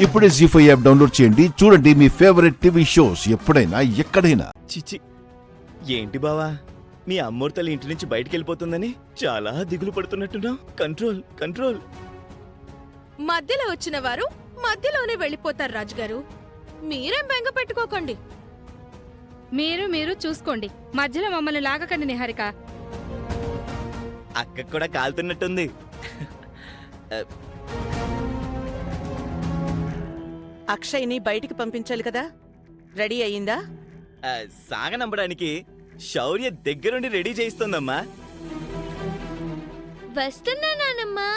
ఇప్పుడే జీ5 app download చేయండి. చూడండి మీ ఫేవరెట్ టీవీ షోస్ ఎప్పుడైనా ఎక్కడైనా. చిచి, ఏంటి బావా, మీ అమ్మోర్తలు ఇంటి నుంచి బయటికి వెళ్ళిపోతుందని చాలా దిగులు పడుతున్నట్టున్నావు. Control control. మధ్యలో వచ్చిన వారు మధ్యలోనే వెళ్ళిపోతారు రాజుగారు. మీరేం బెంగ పెట్టుకోకండి. మీరు చూసుకోండి, మధ్యలో మమ్మల్ని లాగకండి నిహారిక. అక్క కూడా కాలుతున్నట్టుంది. అక్షయ్ని బయటికి పంపించాలి కదా, రెడీ అయ్యిందా? సాగనంపడానికి శౌర్య దగ్గరుండి రెడీ చేయిస్తోందమ్మా. వస్తున్నా నానమ్మా.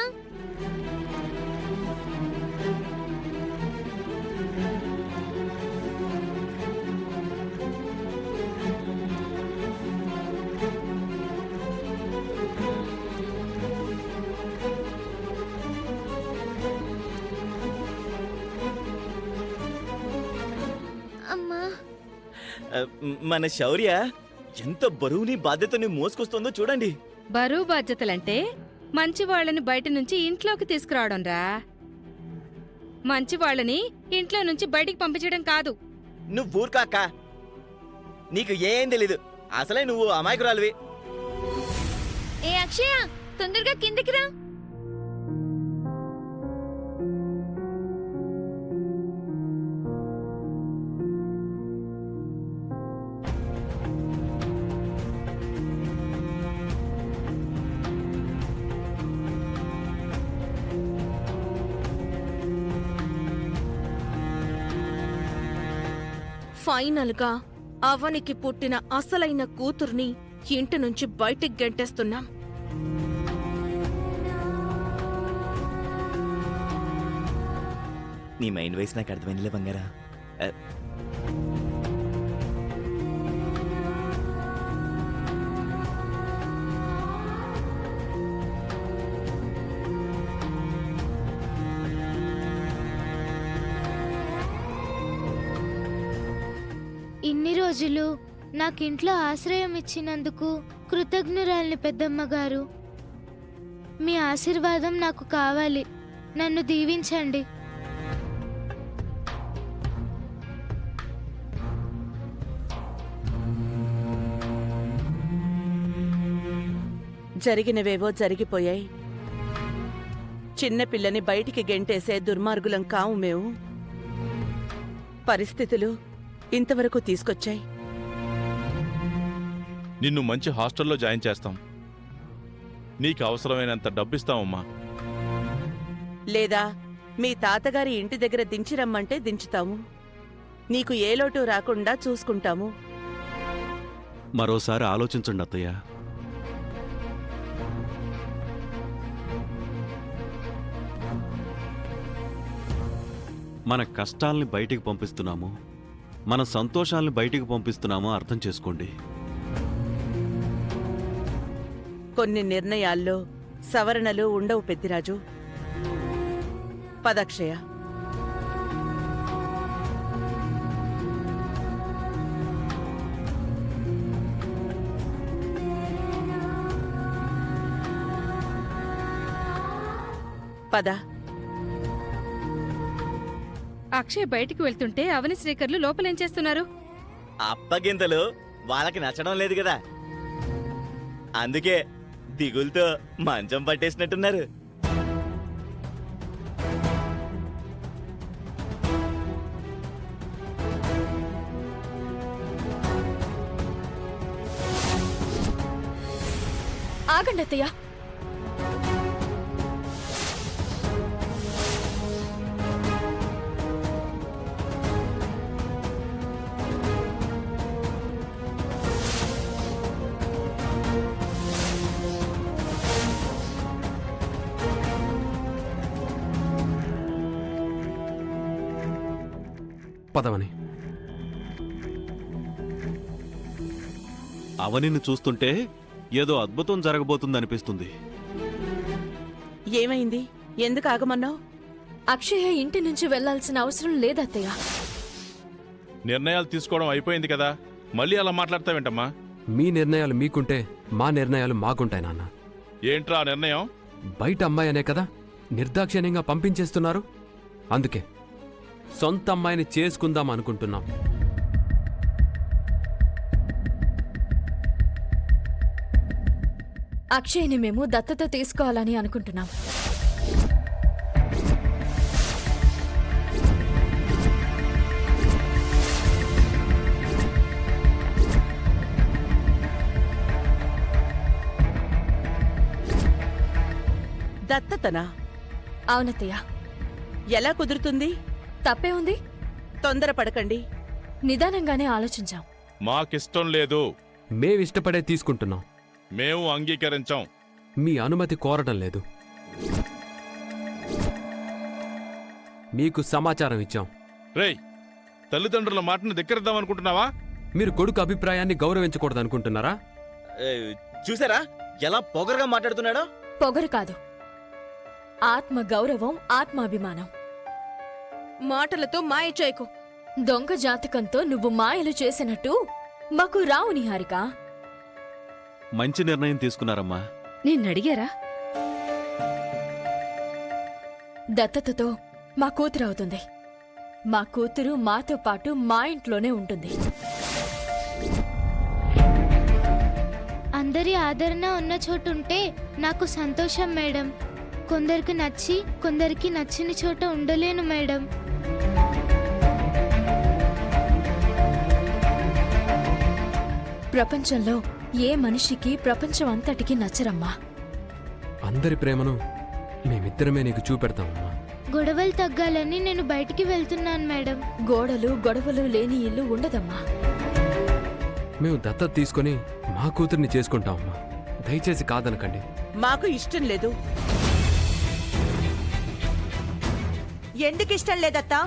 మన శౌర్య ఎంత బరువుని బాధ్యతని మోసుకొస్తుందో చూడండి. బరువు బాధ్యతలంటే మంచి వాళ్ళని బయట నుంచి ఇంట్లోకి తీసుకురావడం రా. మంచి వాళ్ళని ఇంట్లో నుంచి బయటికి పంపించడం కాదు. నువ్వు ఊరుకాక, నీకు ఏం తెలీదు. అసలే నువ్వు అమాయకురాలివి. ఏ అక్షయ, తొందరగా కిందికి రా. ఫైనల్గా అవనికి పుట్టిన అసలైన కూతుర్ని ఇంటి నుంచి బయటికి గెంటేస్తున్నాం. నీ మైండ్ వైస్ నాకు అర్థమైందిలే బంగారా. ఇన్ని రోజులు నాకింట్లో ఆశ్రయం ఇచ్చినందుకు కృతజ్ఞురాలిని పెద్దమ్మగారు. మీ ఆశీర్వాదం నాకు కావాలి, నన్ను దీవించండి. జరిగినవేవో జరిగిపోయాయి. చిన్నపిల్లని బయటికి గెంటేసే దుర్మార్గులం కావు మేము. పరిస్థితులు ఇంతవరకు తీసుకొచ్చాయి. నిన్ను మంచి హాస్టల్లో జాయిన్ చేస్తాం. నీకు అవసరమైనంత డబ్బిస్తామమ్మా. లేదా మీ తాతగారి ఇంటి దగ్గర దించిరమ్మంటే దించుతాము. నీకు ఏ లోటు రాకుండా చూసుకుంటాము. మరోసారి ఆలోచించండి అత్తయ్య. మన కష్టాల్ని బయటికి పంపిస్తున్నాము, మన సంతోషాల్ని బయటికి పంపిస్తున్నామో అర్థం చేసుకోండి. కొన్ని నిర్ణయాల్లో సవరణలు ఉండవు పెద్దిరాజు. పదక్షయ. పద. అక్షయ్ బయటికి వెళ్తుంటే అవని శ్రీకర్లు లోపలేం చేస్తున్నారు? అప్పగింతలు వాళ్ళకి నచ్చడం లేదు కదా, అందుకే దిగులతో మంచం పట్టేసినట్టున్నారు. ఆగండి అత్తయ్య. పదవని. అవనిని చూస్తుంటే ఏదో అద్భుతం జరగబోతుందనిపిస్తుంది. ఏమైంది? ఎందుకు ఆగమన్నావు? అక్షయ ఇంటి నుంచి వెళ్లాల్సిన అవసరం లేదత్తయ్య. నిర్ణయాలు తీసుకోవడం అయిపోయింది కదా, మళ్ళీ అలా మాట్లాడతావేంటమ్మా? మీ నిర్ణయాలు మీకుంటే మా నిర్ణయాలు మాకుంటాయి నాన్న. ఏంట్రా నిర్ణయం? బయట అమ్మాయి అనే కదా నిర్దాక్షిణ్యంగా పంపించేస్తున్నారు. అందుకే సొంత అమ్మాయిని చేసుకుందాం అనుకుంటున్నాం. అక్షయ్ని మేము దత్తత తీసుకోవాలని అనుకుంటున్నాం. దత్తతనా? అవునత్తయ్య. ఎలా కుదురుతుంది? తప్పే ఉంది? తొందరపడకండి. నిదానంగానే ఆలోచించాం. మాకిష్టం లేదు. మేమిష్టపడే తీసుకుంటున్నాం. మేము అంగీకరించాం. మీ అనుమతి కోరడం లేదు. మీకు సమాచారం ఇచ్చాం. రేయ్, తల్లిదండ్రుల మాటను ధిక్కరిద్దామనుకుంటున్నావా? మీరు కొడుకు అభిప్రాయాన్ని గౌరవించకూడదనుకుంటున్నారా? చూసారా ఎలా పొగరుగా మాట్లాడుతున్నాడో? పొగరు కాదు, ఆత్మ గౌరవం, ఆత్మాభిమానం. మాటలతో మాయ చేయకు. దొంగ జాతకంతో నువ్వు మాయలు చేసినట్టు మాకు రావు నిహారిక. మంచి నిర్ణయం తీసుకున్నారమ్మా. నిన్నడిగారా? దత్తతతో మా కూతురు అవుతుంది. మా కూతురు మాతో పాటు మా ఇంట్లోనే ఉంటుంది. అందరి ఆదరణ ఉన్న చోటుంటే నాకు సంతోషం మేడం. కొందరికి నచ్చి కొందరికి నచ్చని చోట ఉండలేను మేడం. ప్రపంచంలో ఏ మనిషికి ప్రపంచం అంతటికి నచ్చరమ్మా. అందరి ప్రేమను మేమిద్దరమే నీకు చూపెడతామమ్మా. గొడవలు తగ్గాలని నేను బయటికి వెళ్తున్నాను మేడం. గోడలు గొడవలు లేని ఇల్లు ఉండదమ్మా. మేము దత్తత తీసుకొని మా కూతుర్ని చేసుకుంటామమ్మా. దయచేసి కాదనకండి. మాకు ఇష్టం లేదు. ఎందుకు ఇష్టం లేదత్తా?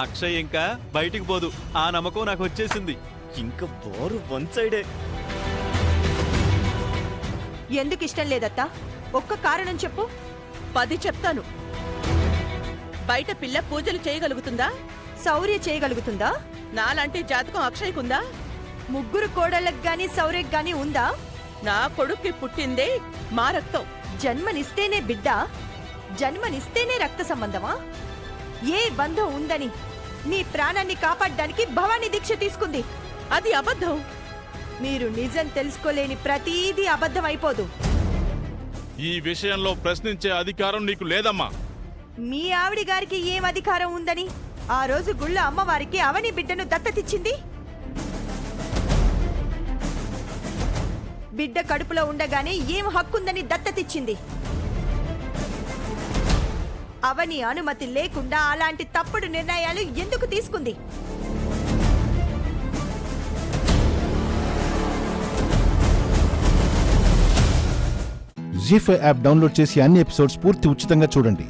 అక్షయ్ ఇంకా బయటికి పోదు, ఆ నమ్మకం నాకు వచ్చేసింది. ఇంకా బారు వన్ సైడే. ఎందుకు ఇష్టం లేదత్తా? ఒక్క కారణం చెప్పు. 10 చెప్తాను. బయట పిల్ల పూజలు చేయగలుగుతుందా? శౌర్య చేయగలుగుతుందా? నాలాంటి జాతకం అక్షయ్కుందా? ముగ్గురు కోడళ్ళకి గాని శౌర్యకి గాని ఉందా? నా కొడుక్కి పుట్టిందే మా రక్తం. జన్మనిస్తేనే బిడ్డ, జన్మనిస్తేనే రక్త సంబంధమా? ఏ బంధం ఉందని మీ ప్రాణాన్ని కాపాడడానికి భవానీ దీక్ష తీసుకుంది. అది అబద్ధం. మీరు నిజం తెలుసుకోలేని ప్రతీదీ అబద్ధం అయిపోదు. ఈ విషయంలో ప్రశ్నించే అధికారం నీకు లేదమ్మా. మీ ఆవిడి గారికి ఏం అధికారం ఉందని ఆ రోజు గుళ్ళ అమ్మవారికి అవని బిడ్డను దత్తతిచ్చింది? బిడ్డ కడుపులో ఉండగానే ఏం హక్కుందని దత్తతిచ్చింది? అవని అనుమతి లేకుండా అలాంటి తప్పుడు నిర్ణయాలు ఎందుకు తీసుకుంది? జీ5 యాప్ డౌన్లోడ్ చేసి అన్ని ఎపిసోడ్స్ పూర్తి ఉచితంగా చూడండి.